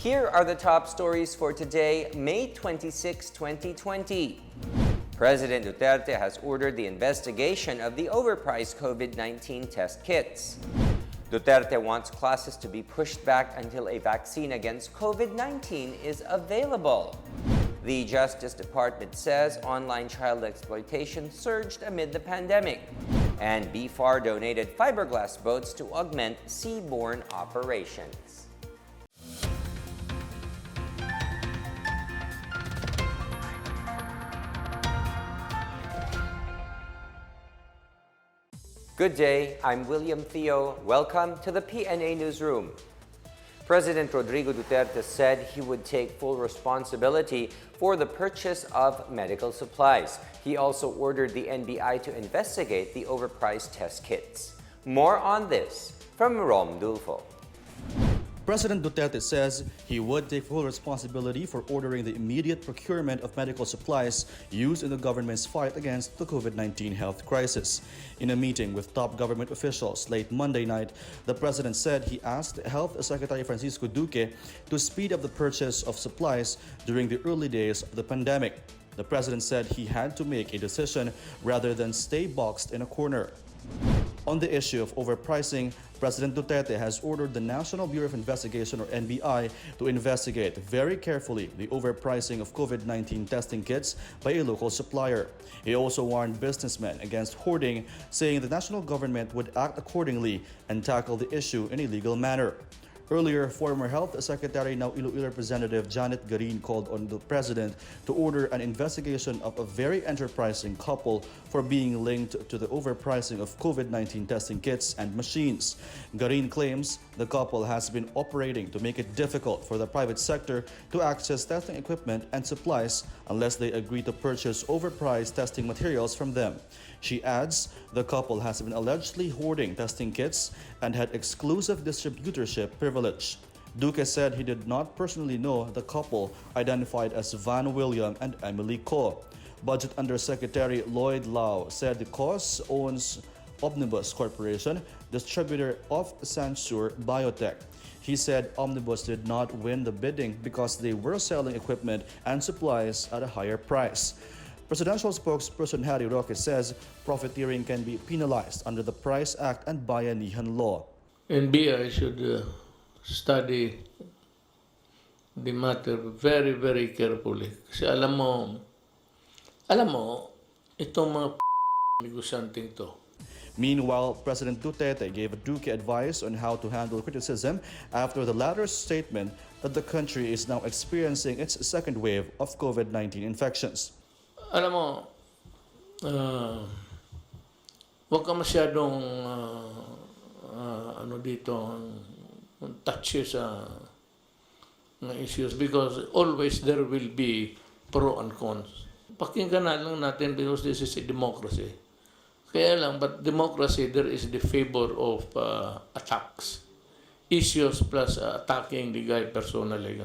Here are the top stories for today, May 26, 2020. President Duterte has ordered the investigation of the overpriced COVID-19 test kits. Duterte wants classes to be pushed back until a vaccine against COVID-19 is available. The Justice Department says online child exploitation surged amid the pandemic. And BFAR donated fiberglass boats to augment seaborne operations. Good day, I'm William Theo. Welcome to the PNA Newsroom. President Rodrigo Duterte said he would take full responsibility for the purchase of medical supplies. He also ordered the NBI to investigate the overpriced test kits. More on this from Rom Dulfo. President Duterte says he would take full responsibility for ordering the immediate procurement of medical supplies used in the government's fight against the COVID-19 health crisis. In a meeting with top government officials late Monday night, the president said he asked Health Secretary Francisco Duque to speed up the purchase of supplies during the early days of the pandemic. The president said he had to make a decision rather than stay boxed in a corner. On the issue of overpricing, President Duterte has ordered the National Bureau of Investigation, or NBI, to investigate very carefully the overpricing of COVID-19 testing kits by a local supplier. He also warned businessmen against hoarding, saying the national government would act accordingly and tackle the issue in a legal manner. Earlier, former Health Secretary, now Iloilo Representative Janet Garin, called on the president to order an investigation of a very enterprising couple for being linked to the overpricing of COVID-19 testing kits and machines. Garin claims the couple has been operating to make it difficult for the private sector to access testing equipment and supplies unless they agree to purchase overpriced testing materials from them. She adds the couple has been allegedly hoarding testing kits and had exclusive distributorship privilege. Duque said he did not personally know the couple, identified as Van William and Emily Ko. Budget Undersecretary Lloyd Lau said the cause owns Omnibus Corporation, distributor of Sansure Biotech. He said Omnibus did not win the bidding because they were selling equipment and supplies at a higher price. Presidential spokesperson Harry Roque says profiteering can be penalized under the Price Act and Bayanihan Law. NBI should study the matter very, very carefully. Kasi alam mo, itong mga negosyanteng to. Meanwhile, President Duterte gave Duque advice on how to handle criticism after the latter's statement that the country is now experiencing its second wave of COVID-19 infections. Alam mo, huwag ka masyadong touchy sa mga issues because always there will be pro and cons. Pakinggan na lang natin because this is a democracy. Kaya lang, but democracy, there is the favor of attacks. Issues plus attacking the guy personally.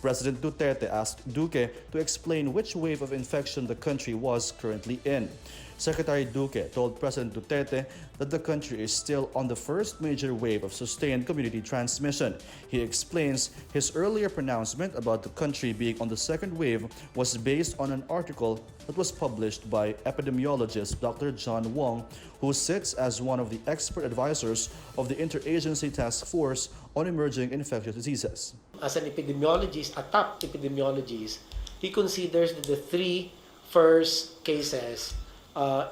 President Duterte asked Duque to explain which wave of infection the country was currently in. Secretary Duque told President Duterte that the country is still on the first major wave of sustained community transmission. He explains his earlier pronouncement about the country being on the second wave was based on an article that was published by epidemiologist Dr. John Wong, who sits as one of the expert advisors of the Interagency Task Force on Emerging Infectious Diseases. As an epidemiologist, a top epidemiologist, he considers that the three first cases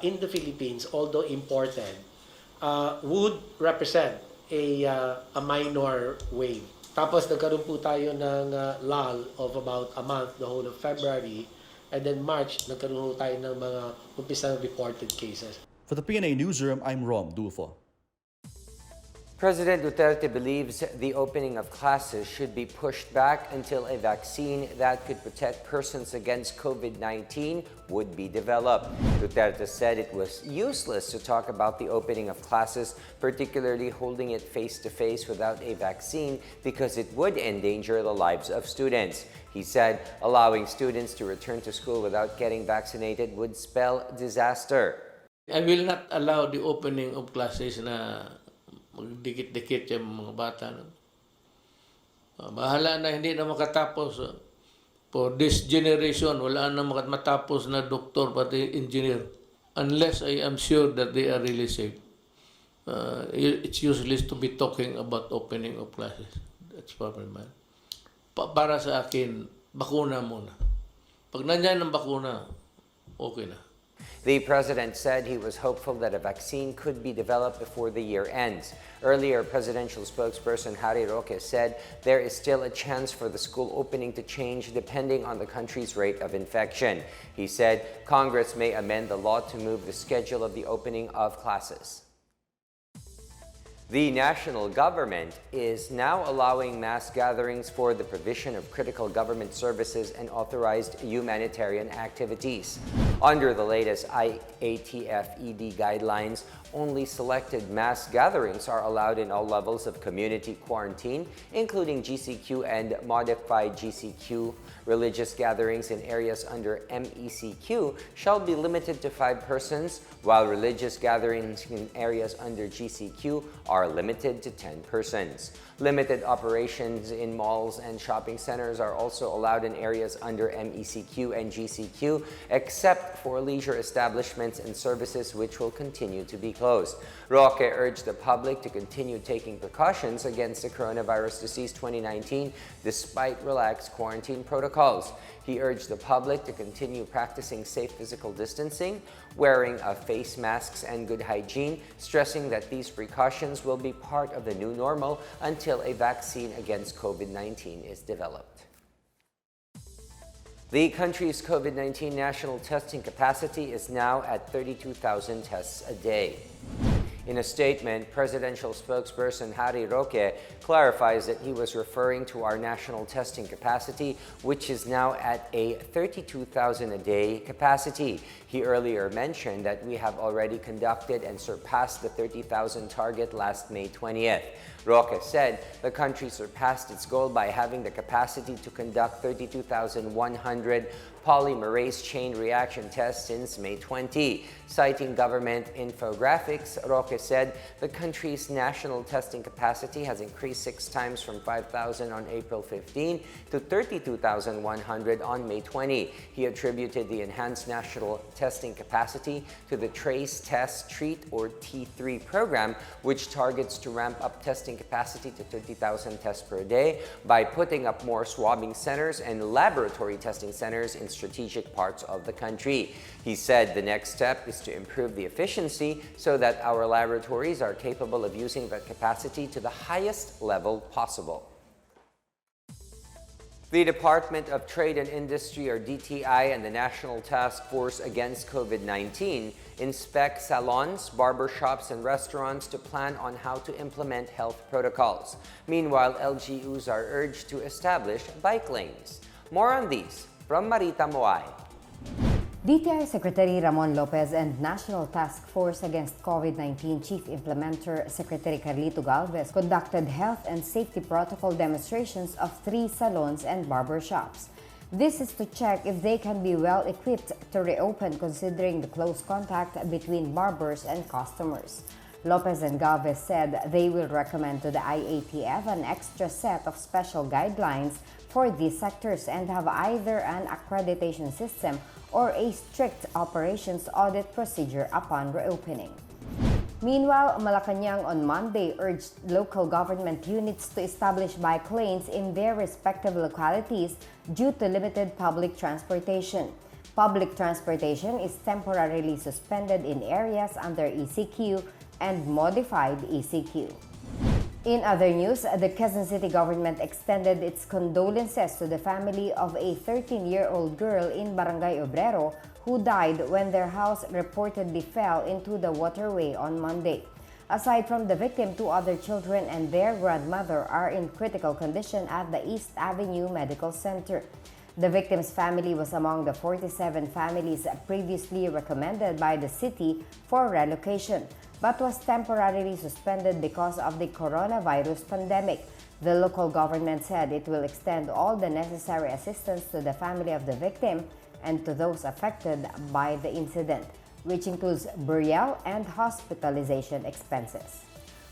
in the Philippines, although imported, would represent a minor wave. Tapos nagkaroon po tayo ng lull of about a month, the whole of February, and then March, nagkaroon tayo ng mga umpisang reported cases. For the PNA Newsroom, I'm Rom Dulfo. President Duterte believes the opening of classes should be pushed back until a vaccine that could protect persons against COVID-19 would be developed. Duterte said it was useless to talk about the opening of classes, particularly holding it face-to-face without a vaccine, because it would endanger the lives of students. He said allowing students to return to school without getting vaccinated would spell disaster. I will not allow the opening of classes na magdikit-dikit yung mga bata. Bahala na hindi na makatapos. For this generation, wala na matapos na doktor pati engineer. Unless I am sure that they are really safe. It's useless to be talking about opening of classes. That's probably man. Para sa akin, bakuna muna. Pag nandyan ang bakuna, okay na. The president said he was hopeful that a vaccine could be developed before the year ends. Earlier, presidential spokesperson Harry Roque said there is still a chance for the school opening to change depending on the country's rate of infection. He said Congress may amend the law to move the schedule of the opening of classes. The national government is now allowing mass gatherings for the provision of critical government services and authorized humanitarian activities. Under the latest IATF-ED guidelines, only selected mass gatherings are allowed in all levels of community quarantine, including GCQ and modified GCQ. Religious gatherings in areas under MECQ shall be limited to 5 persons, while religious gatherings in areas under GCQ are limited to 10 persons. Limited operations in malls and shopping centers are also allowed in areas under MECQ and GCQ, except for leisure establishments and services which will continue to be closed. Roque urged the public to continue taking precautions against the coronavirus disease 2019 despite relaxed quarantine protocols. He urged the public to continue practicing safe physical distancing, wearing face masks, and good hygiene, stressing that these precautions will be part of the new normal until a vaccine against COVID-19 is developed. The country's COVID-19 national testing capacity is now at 32,000 tests a day. In a statement, presidential spokesperson Harry Roque clarifies that he was referring to our national testing capacity, which is now at a 32,000 a day capacity. He earlier mentioned that we have already conducted and surpassed the 30,000 target last May 20th. Roque said the country surpassed its goal by having the capacity to conduct 32,100 polymerase chain reaction tests since May 20. Citing government infographics, Roque said the country's national testing capacity has increased 6 times from 5,000 on April 15 to 32,100 on May 20. He attributed the enhanced national testing capacity to the Trace, Test, Treat, or T3 program, which targets to ramp up testing capacity to 30,000 tests per day by putting up more swabbing centers and laboratory testing centers in strategic parts of the country. He said the next step is to improve the efficiency so that our laboratories are capable of using that capacity to the highest level possible. The Department of Trade and Industry, or DTI, and the National Task Force Against COVID-19 inspect salons, barbershops, and restaurants to plan on how to implement health protocols. Meanwhile, LGUs are urged to establish bike lanes. More on these from Marita Moay. DTI Secretary Ramon Lopez and National Task Force Against COVID-19 Chief Implementer Secretary Carlito Galvez conducted health and safety protocol demonstrations of 3 salons and barbershops. This is to check if they can be well equipped to reopen considering the close contact between barbers and customers. Lopez and Galvez said they will recommend to the IATF an extra set of special guidelines for these sectors and have either an accreditation system or a strict operations audit procedure upon reopening. Meanwhile, Malacanang on Monday urged local government units to establish bike lanes in their respective localities due to limited public transportation. Public transportation is temporarily suspended in areas under ECQ and modified ECQ. In other news, the Quezon City government extended its condolences to the family of a 13-year-old girl in Barangay Obrero who died when their house reportedly fell into the waterway on Monday. Aside from the victim, 2 other children and their grandmother are in critical condition at the East Avenue Medical Center. The victim's family was among the 47 families previously recommended by the city for relocation, but was temporarily suspended because of the coronavirus pandemic. The local government said it will extend all the necessary assistance to the family of the victim and to those affected by the incident, which includes burial and hospitalization expenses.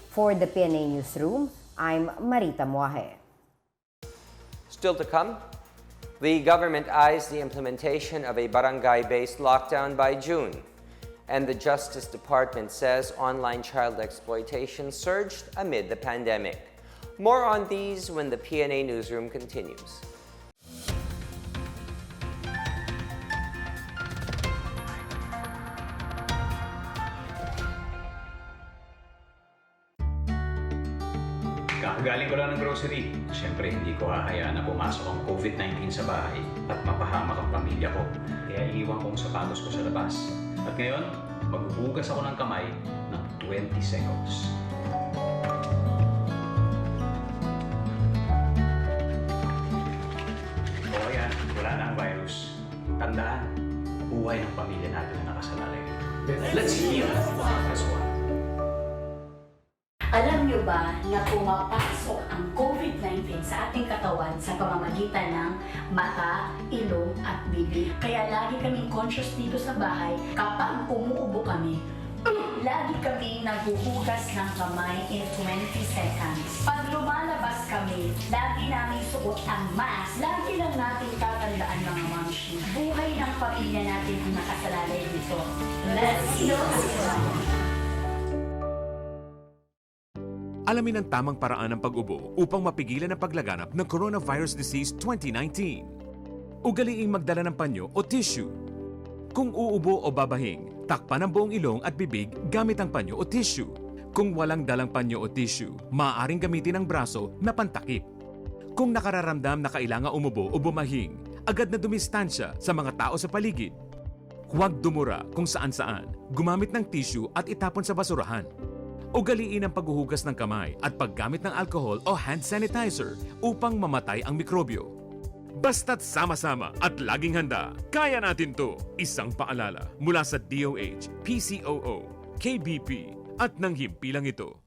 For the PNA Newsroom, I'm Marita Moahe. Still to come, the government eyes the implementation of a barangay-based lockdown by June. And the Justice Department says online child exploitation surged amid the pandemic. More on these when the PNA Newsroom continues. Kakagaling ko lang ng grocery. Siyempre, hindi ko hahayaan na pumasok ang COVID-19 sa bahay at mapahamak ang pamilya ko. Kaya iiwan ko ang sapatos ko sa labas. At ngayon, maghuhugas ako ng kamay ng 20 seconds. O ayan, wala na ang virus. Tandaan, buhay ng pamilya natin na nakasalalay. Let's heal as one. Alam niyo ba na pumapasok ang COVID-19 sa ating katawan sa pamamagitan ng mata, ilong at bibig? Kaya lagi kaming conscious dito sa bahay kapag umuubo kami. Lagi kami naghuhugas ng kamay in 20 seconds. Pag lumalabas kami, lagi namin suot ang mask. Lagi lang natin tatandaan mga mamshi. Buhay ng pamilya natin ang nakasalalay dito. Let's heal as one. Alamin ang tamang paraan ng pag-ubo upang mapigilan ang paglaganap ng Coronavirus Disease 2019. Ugaliing magdala ng panyo o tissue. Kung uubo o babahing, takpan ang buong ilong at bibig gamit ang panyo o tissue. Kung walang dalang panyo o tissue, maaaring gamitin ang braso na pantakip. Kung nakararamdam na kailangan umubo o bumahing, agad na dumistansya sa mga tao sa paligid. Huwag dumura kung saan-saan, gumamit ng tissue at itapon sa basurahan. Ugaliin ang paghuhugas ng kamay at paggamit ng alcohol o hand sanitizer upang mamatay ang mikrobyo. Basta't sama-sama at laging handa, kaya natin to! Isang paalala mula sa DOH, PCOO, KBP at ng himpilang ito.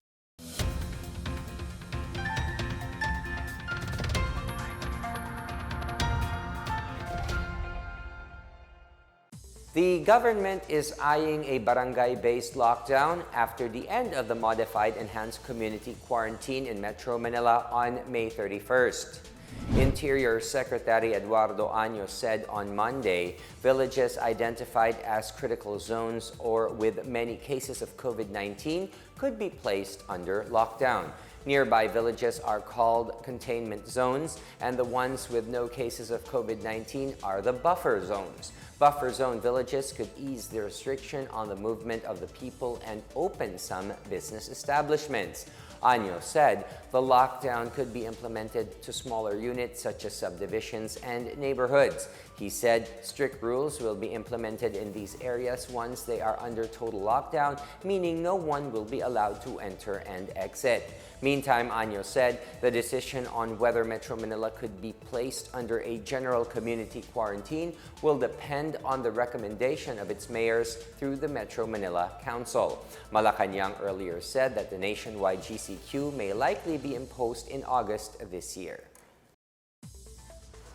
The government is eyeing a barangay-based lockdown after the end of the modified enhanced community quarantine in Metro Manila on May 31st. Interior Secretary Eduardo Año said on Monday, villages identified as critical zones or with many cases of COVID-19 could be placed under lockdown. Nearby villages are called containment zones, and the ones with no cases of COVID-19 are the buffer zones. Buffer zone villages could ease the restriction on the movement of the people and open some business establishments. Año said the lockdown could be implemented to smaller units such as subdivisions and neighborhoods. He said strict rules will be implemented in these areas once they are under total lockdown, meaning no one will be allowed to enter and exit. Meantime, Año said the decision on whether Metro Manila could be placed under a general community quarantine will depend on the recommendation of its mayors through the Metro Manila Council. Malacanang earlier said that the nationwide GCQ may likely be imposed in August this year.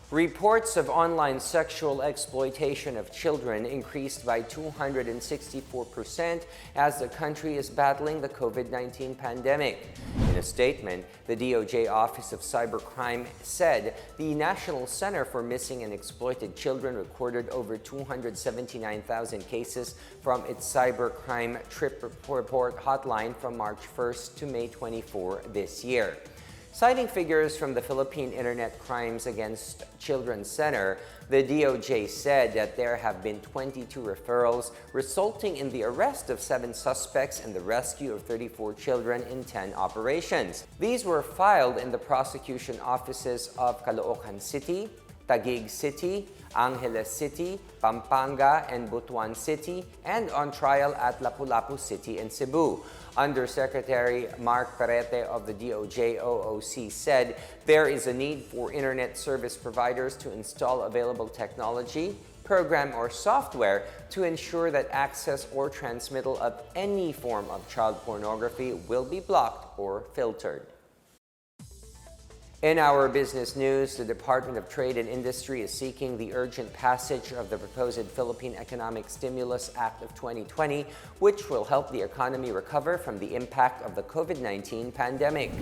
Reports of online sexual exploitation of children increased by 264% as the country is battling the COVID-19 pandemic. In a statement, the DOJ Office of Cybercrime said the National Center for Missing and Exploited Children recorded over 279,000 cases from its cybercrime trip report hotline from March 1st to May 24 this year. Citing figures from the Philippine Internet Crimes Against Children Center, the DOJ said that there have been 22 referrals, resulting in the arrest of 7 suspects and the rescue of 34 children in 10 operations. These were filed in the prosecution offices of Caloocan City, Taguig City, Angeles City, Pampanga, and Butuan City, and on trial at Lapu-Lapu City in Cebu. Undersecretary Mark Perete of the DOJ OOC said there is a need for internet service providers to install available technology, program, or software to ensure that access or transmittal of any form of child pornography will be blocked or filtered. In our business news, the Department of Trade and Industry is seeking the urgent passage of the proposed Philippine Economic Stimulus Act of 2020, which will help the economy recover from the impact of the COVID-19 pandemic.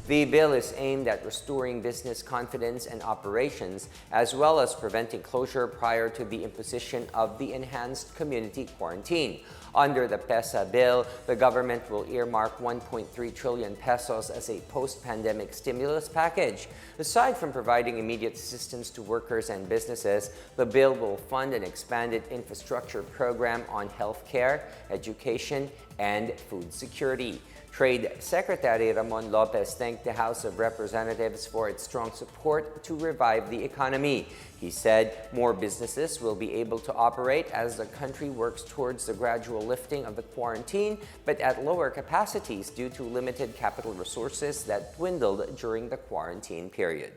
The bill is aimed at restoring business confidence and operations, as well as preventing closure prior to the imposition of the enhanced community quarantine. Under the PESA bill, the government will earmark 1.3 trillion pesos as a post-pandemic stimulus package. Aside from providing immediate assistance to workers and businesses, the bill will fund an expanded infrastructure program on healthcare, education, and food security. Trade Secretary Ramon Lopez thanked the House of Representatives for its strong support to revive the economy. He said more businesses will be able to operate as the country works towards the gradual lifting of the quarantine, but at lower capacities due to limited capital resources that dwindled during the quarantine period.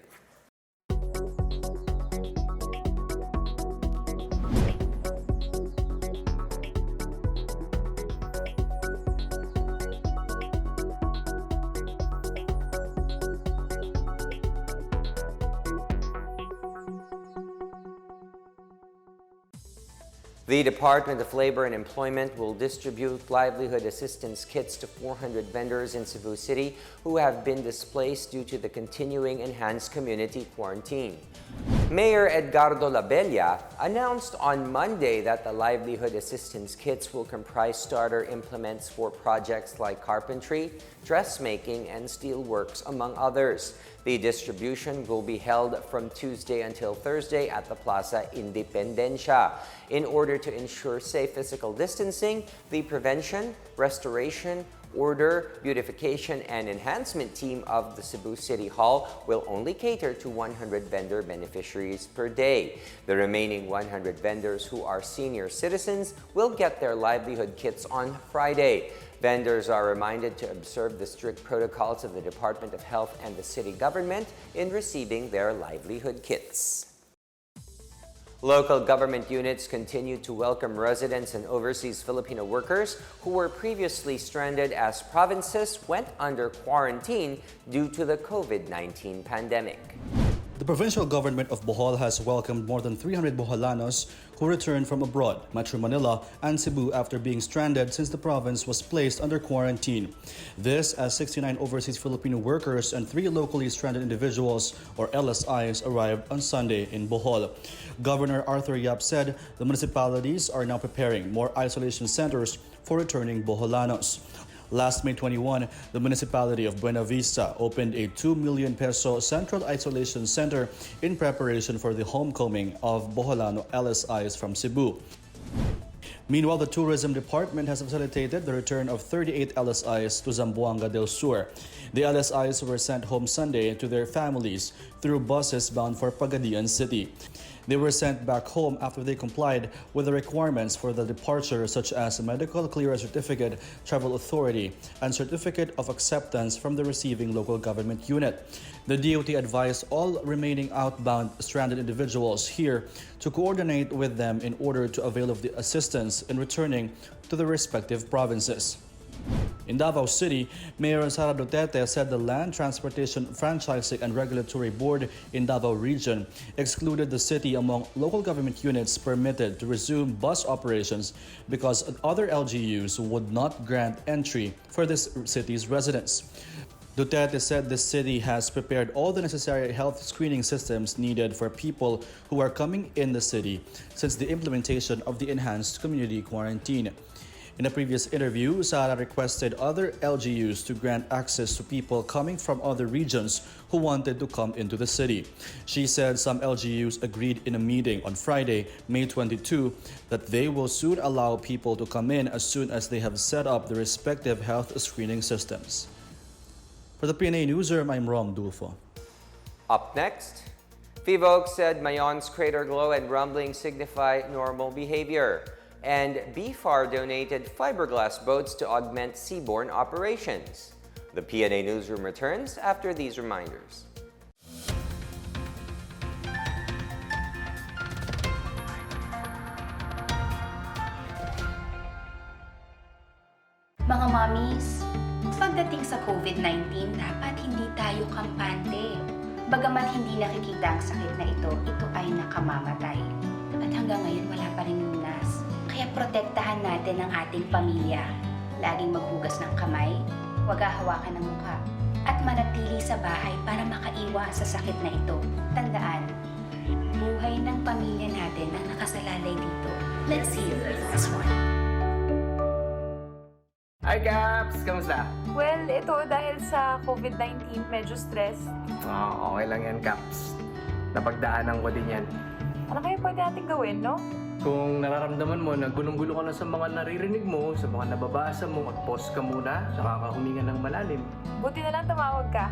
The Department of Labor and Employment will distribute livelihood assistance kits to 400 vendors in Cebu City who have been displaced due to the continuing enhanced community quarantine. Mayor Edgardo Labella announced on Monday that the livelihood assistance kits will comprise starter implements for projects like carpentry, dressmaking, and steelworks, among others. The distribution will be held from Tuesday until Thursday at the Plaza Independencia. In order to ensure safe physical distancing, the prevention, restoration, order, beautification, and enhancement team of the Cebu City Hall will only cater to 100 vendor beneficiaries per day. The remaining 100 vendors who are senior citizens will get their livelihood kits on Friday. Vendors are reminded to observe the strict protocols of the Department of Health and the city government in receiving their livelihood kits. Local government units continue to welcome residents and overseas Filipino workers who were previously stranded as provinces went under quarantine due to the COVID-19 pandemic. The provincial government of Bohol has welcomed more than 300 Boholanos who returned from abroad, Metro Manila, and Cebu after being stranded since the province was placed under quarantine. This as 69 overseas Filipino workers and 3 locally stranded individuals, or LSIs, arrived on Sunday in Bohol. Governor Arthur Yap said the municipalities are now preparing more isolation centers for returning Boholanos. Last May 21, the municipality of Buena Vista opened a 2 million peso central isolation center in preparation for the homecoming of Boholano LSIs from Cebu. Meanwhile, the Tourism Department has facilitated the return of 38 LSIs to Zamboanga del Sur. The LSIs were sent home Sunday to their families through buses bound for Pagadian City. They were sent back home after they complied with the requirements for the departure, such as a medical clearance certificate, travel authority, and certificate of acceptance from the receiving local government unit. The DOT advised all remaining outbound stranded individuals here to coordinate with them in order to avail of the assistance in returning to the respective provinces. In Davao City, Mayor Sara Duterte said the Land Transportation Franchising and Regulatory Board in Davao Region excluded the city among local government units permitted to resume bus operations because other LGUs would not grant entry for this city's residents. Duterte said the city has prepared all the necessary health screening systems needed for people who are coming in the city since the implementation of the enhanced community quarantine. In a previous interview, Sara requested other LGUs to grant access to people coming from other regions who wanted to come into the city. She said some LGUs agreed in a meeting on Friday, May 22, that they will soon allow people to come in as soon as they have set up the respective health screening systems. For the PNA Newsroom, I'm Rom Dulfo. Up next, FIVOC said Mayon's crater glow and rumbling signify normal behavior. And BFAR donated fiberglass boats to augment seaborne operations. The PNA Newsroom returns after these reminders. Mga mommies, pagdating sa COVID-19, dapat hindi tayo kampante. Bagamat hindi nakikita ang sakit na ito ay nakamamatay. At hanggang ngayon wala pa rin lunas. Kaya protektahan natin ang ating pamilya. Laging maghugas ng kamay, huwag hahawakan ng mukha. at manatili sa bahay para makaiwas sa sakit na ito. Tandaan, buhay ng pamilya natin ang nakasalalay dito. Let's hear this one. Hi, Caps! Kamusta? Well, ito dahil sa COVID-19, medyo stressed. Okay lang yan, Caps. Napagdaanan ko din yan. Ano kaya pwede natin gawin, no? Kung nararamdaman mo na gulong-gulo ka na sa mga naririnig mo, sa mga nababasa mo, mag-pause ka muna, saka ka huminga ng malalim. Buti na lang tumawag ka.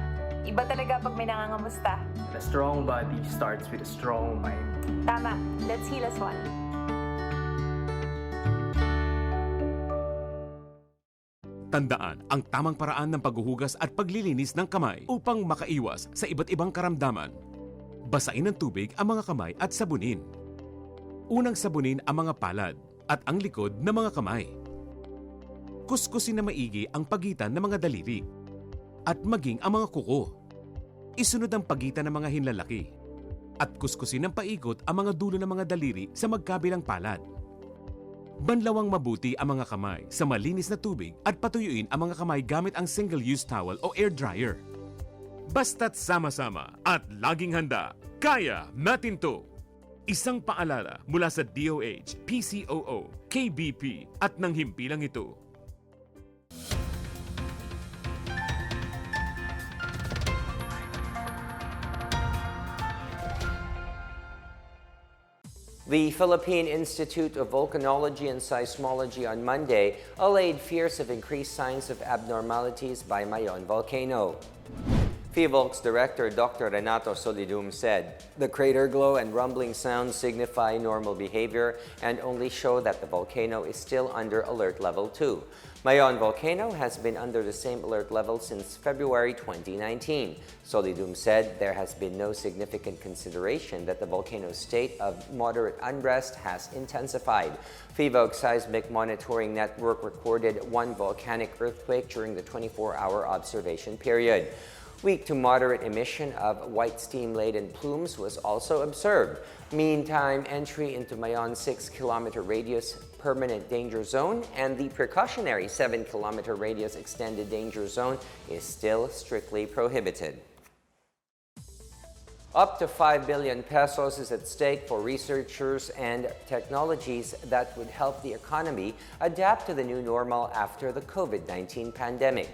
Iba talaga pag may nangangamusta. A strong body starts with a strong mind. Tama. Let's heal as one. Tandaan ang tamang paraan ng paghuhugas at paglilinis ng kamay upang makaiwas sa iba't ibang karamdaman. Basain ng tubig ang mga kamay at sabunin. Unang sabunin ang mga palad at ang likod ng mga kamay. Kuskusin na maigi ang pagitan ng mga daliri at maging ang mga kuko. Isunod ang pagitan ng mga hinlalaki at kuskusin ng paikot ang mga dulo ng mga daliri sa magkabilang palad. Banlawang mabuti ang mga kamay sa malinis na tubig at patuyuin ang mga kamay gamit ang single-use towel o air dryer. Basta't sama-sama at laging handa, kaya natin to! Isang paalala mula sa DOH, PCOO, KBP at ng himpilang ito. The Philippine Institute of Volcanology and Seismology on Monday allayed fears of increased signs of abnormalities by Mayon volcano. PHIVOLC's director Dr. Renato Solidum said, "The crater glow and rumbling sounds signify normal behavior and only show that the volcano is still under alert level 2. Mayon volcano has been under the same alert level since February 2019. Solidum said there has been no significant consideration that the volcano's state of moderate unrest has intensified. PHIVOLC seismic monitoring network recorded one volcanic earthquake during the 24-hour observation period. Weak to moderate emission of white steam-laden plumes was also observed. Meantime, entry into Mayon's 6-kilometer radius permanent danger zone and the precautionary 7-kilometer radius extended danger zone is still strictly prohibited. Up to 5 billion pesos is at stake for researchers and technologies that would help the economy adapt to the new normal after the COVID-19 pandemic.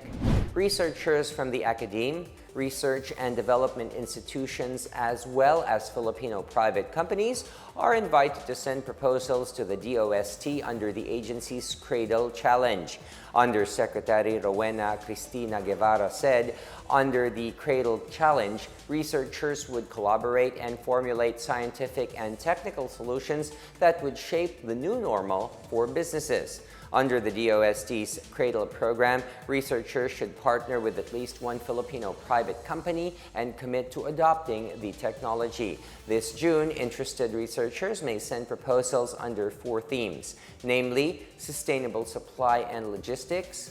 Researchers from the academe, research and development institutions, as well as Filipino private companies, are invited to send proposals to the DOST under the agency's Cradle Challenge. Undersecretary Rowena Cristina Guevara said, under the Cradle Challenge, researchers would collaborate and formulate scientific and technical solutions that would shape the new normal for businesses. Under the DOST's Cradle program, researchers should partner with at least one Filipino private company and commit to adopting the technology. This June, interested researchers may send proposals under 4 themes, namely sustainable supply and logistics,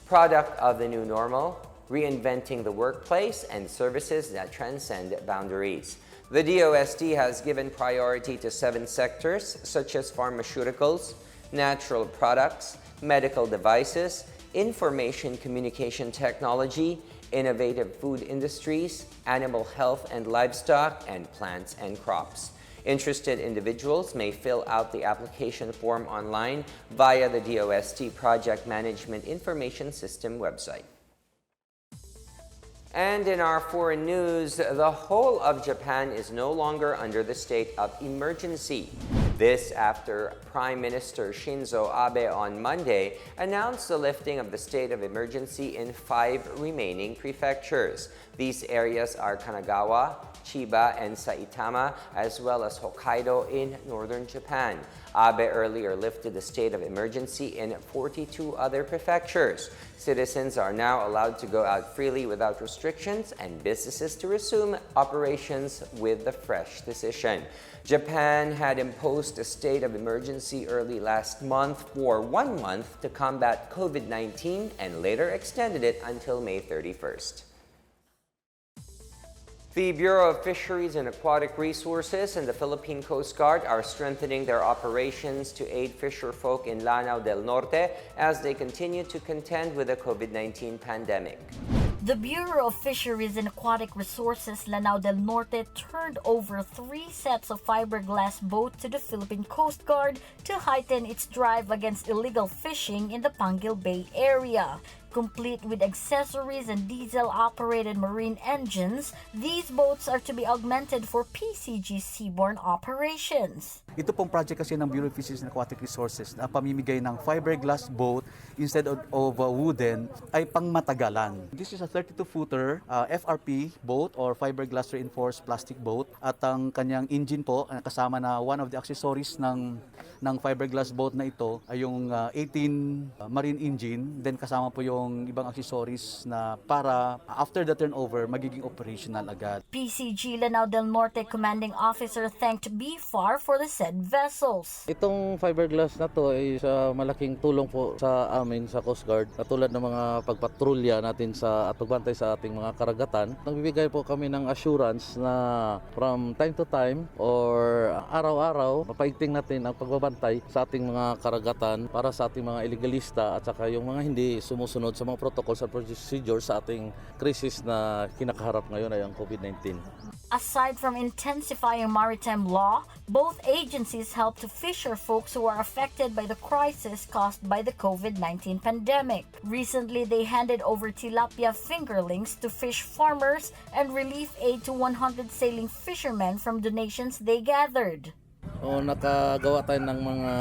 product of the new normal, reinventing the workplace, and services that transcend boundaries. The DOST has given priority to 7 sectors such as pharmaceuticals, natural products, medical devices, information communication technology, innovative food industries, animal health and livestock, and plants and crops. Interested individuals may fill out the application form online via the DOST Project Management Information System website. And in our foreign news, the whole of Japan is no longer under the state of emergency. This after Prime Minister Shinzo Abe on Monday announced the lifting of the state of emergency in 5 remaining prefectures. These areas are Kanagawa, Chiba, and Saitama, as well as Hokkaido in northern Japan. Abe earlier lifted the state of emergency in 42 other prefectures. Citizens are now allowed to go out freely without restrictions and businesses to resume operations with the fresh decision. Japan had imposed a state of emergency early last month for 1 month to combat COVID-19 and later extended it until May 31st. The Bureau of Fisheries and Aquatic Resources and the Philippine Coast Guard are strengthening their operations to aid fisherfolk in Lanao del Norte as they continue to contend with the COVID-19 pandemic. The Bureau of Fisheries and Aquatic Resources Lanao del Norte turned over 3 sets of fiberglass boats to the Philippine Coast Guard to heighten its drive against illegal fishing in the Panguil Bay area. Complete with accessories and diesel-operated marine engines, these boats are to be augmented for PCG seaborne operations. Ito pong project kasi ng Bureau of Fisheries and Aquatic Resources na pamimigay ng fiberglass boat instead of wooden ay pangmatagalan. This is a 32-footer FRP boat or fiberglass reinforced plastic boat at ang kanyang engine po kasama na one of the accessories ng fiberglass boat na ito ay yung 18 marine engine, then kasama po yung ibang accessories na para after the turnover magiging operational agad. PCG Lanao del Norte Commanding Officer thanked BFAR for the said vessels. Itong fiberglass na to ay malaking tulong po sa amin sa Coast Guard, katulad ng mga pagpatrolya natin at pagbantay sa ating mga karagatan. Nagbibigay po kami ng assurance na from time to time or araw-araw mapaigting natin ang pagbabantay sa ating mga karagatan para sa ating mga illegalista at saka yung mga hindi sumusunod sa mga protocols at procedures sa ating krisis na kinakaharap ngayon ay ang COVID-19. Aside from intensifying maritime law, both agencies help to fisher folks who are affected by the crisis caused by the COVID-19 pandemic. Recently, they handed over tilapia fingerlings to fish farmers and relief aid to 100 sailing fishermen from donations they gathered. Nakagawa tayo ng mga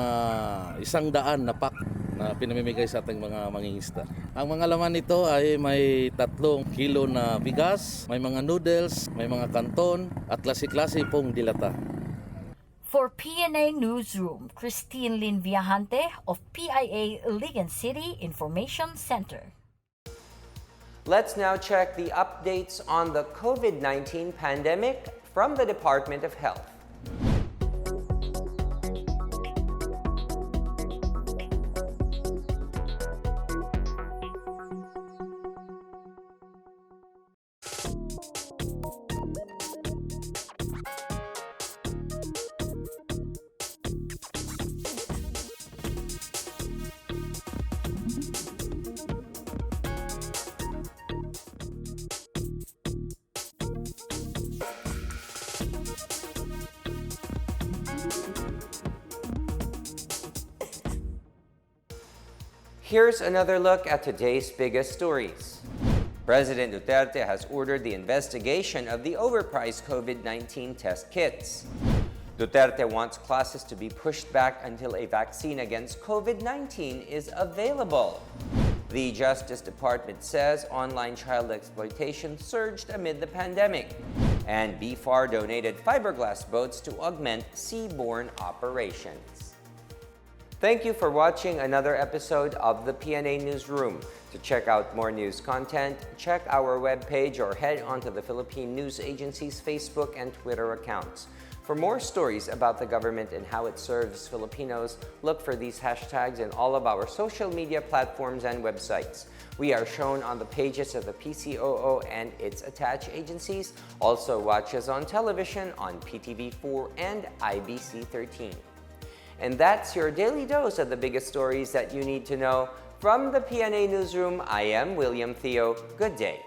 100 na pack na pinamimigay sa ating mga mangingisda. Ang mga laman nito ay may 3 kilo na bigas, may mga noodles, may mga kanton at klase-klase pong dilata. For PNA Newsroom, Christine Lynn Viajante of PIA Ligan City Information Center. Let's now check the updates on the COVID-19 pandemic from the Department of Health. Here's another look at today's biggest stories. President Duterte has ordered the investigation of the overpriced COVID-19 test kits. Duterte wants classes to be pushed back until a vaccine against COVID-19 is available. The Justice Department says online child exploitation surged amid the pandemic. And BFAR donated fiberglass boats to augment seaborne operations. Thank you for watching another episode of the PNA Newsroom. To check out more news content, check our webpage or head onto the Philippine News Agency's Facebook and Twitter accounts. For more stories about the government and how it serves Filipinos, look for these hashtags in all of our social media platforms and websites. We are shown on the pages of the PCOO and its attached agencies. Also watch us on television on PTV4 and IBC 13. And that's your daily dose of the biggest stories that you need to know. From the PNA Newsroom, I am William Theo. Good day.